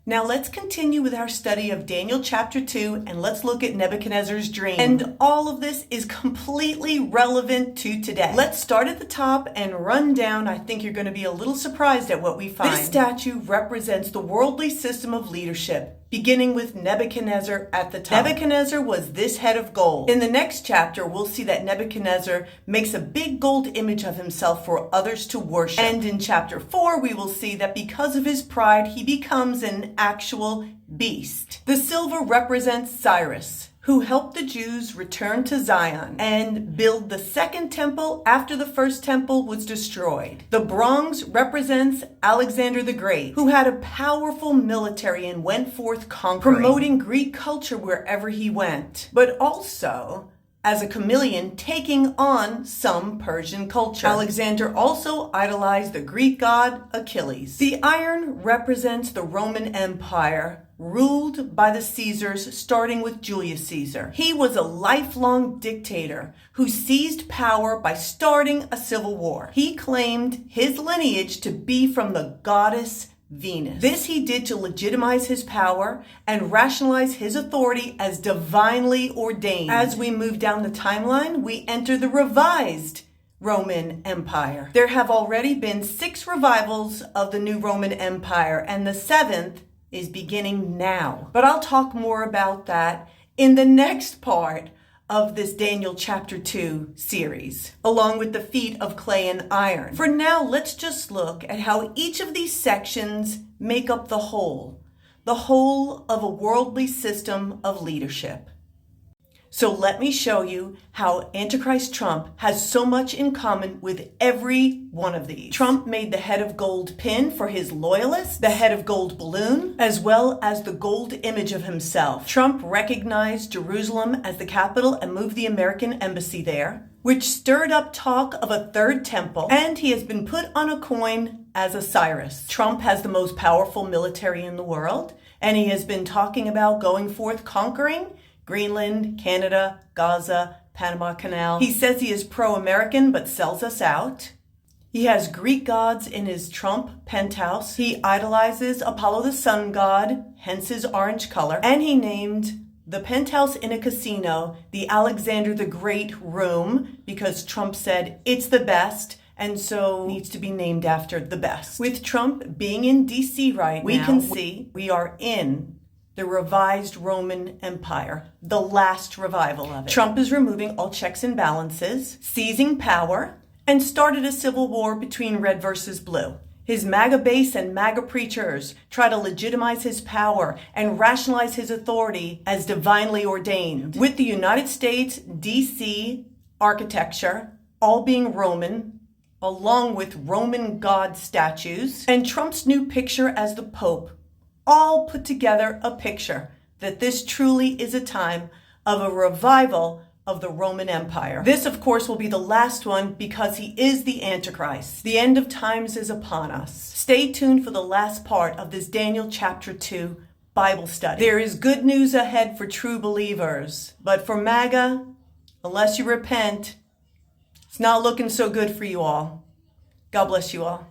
Now let's continue with our study of Daniel chapter 2 and let's look at Nebuchadnezzar's dream. And all of this is completely relevant to today. Let's start at the top and run down. I think you're going to be a little surprised at what we find. This statue represents the worldly system of leadership, beginning with Nebuchadnezzar at the top. Nebuchadnezzar was this head of gold. In the next chapter, we'll see that Nebuchadnezzar makes a big gold image of himself for others to worship. And in chapter 4, we will see that because of his pride, he becomes an actual beast. The silver represents Cyrus, who helped the Jews return to Zion and build the second temple after the first temple was destroyed. The bronze represents Alexander the Great, who had a powerful military and went forth conquering, promoting Greek culture wherever he went, but also as a chameleon taking on some Persian culture. Alexander also idolized the Greek god Achilles. The iron represents the Roman Empire, ruled by the Caesars, starting with Julius Caesar. He was a lifelong dictator who seized power by starting a civil war. He claimed his lineage to be from the goddess Venus. This he did to legitimize his power and rationalize his authority as divinely ordained. As we move down the timeline, we enter the revised Roman Empire. There have already been 6 revivals of the new Roman Empire, and the 7th is beginning now. But I'll talk more about that in the next part of this Daniel chapter 2 series, along with the feet of clay and iron. For now, let's just look at how each of these sections make up the whole of a worldly system of leadership. So let me show you how Antichrist Trump has so much in common with every one of these. Trump made the head of gold pin for his loyalists, the head of gold balloon, as well as the gold image of himself. Trump recognized Jerusalem as the capital and moved the American embassy there, which stirred up talk of a third temple, and he has been put on a coin as a Cyrus. Trump has the most powerful military in the world, and he has been talking about going forth conquering Greenland, Canada, Gaza, Panama Canal. He says he is pro-American but sells us out. He has Greek gods in his Trump penthouse. He idolizes Apollo the sun god, hence his orange color. And he named the penthouse in a casino the Alexander the Great room because Trump said it's the best and so needs to be named after the best. With Trump being in DC right now, we can see we are in the revised Roman Empire, the last revival of it. Trump is removing all checks and balances, seizing power, and started a civil war between red versus blue. His MAGA base and MAGA preachers try to legitimize his power and rationalize his authority as divinely ordained. With the United States DC architecture all being Roman, along with Roman god statues, and Trump's new picture as the Pope, all put together a picture that this truly is a time of a revival of the Roman Empire. This, of course, will be the last one because he is the Antichrist. The end of times is upon us. Stay tuned for the last part of this Daniel chapter 2 Bible study. There is good news ahead for true believers, but for MAGA, unless you repent, it's not looking so good for you all. God bless you all.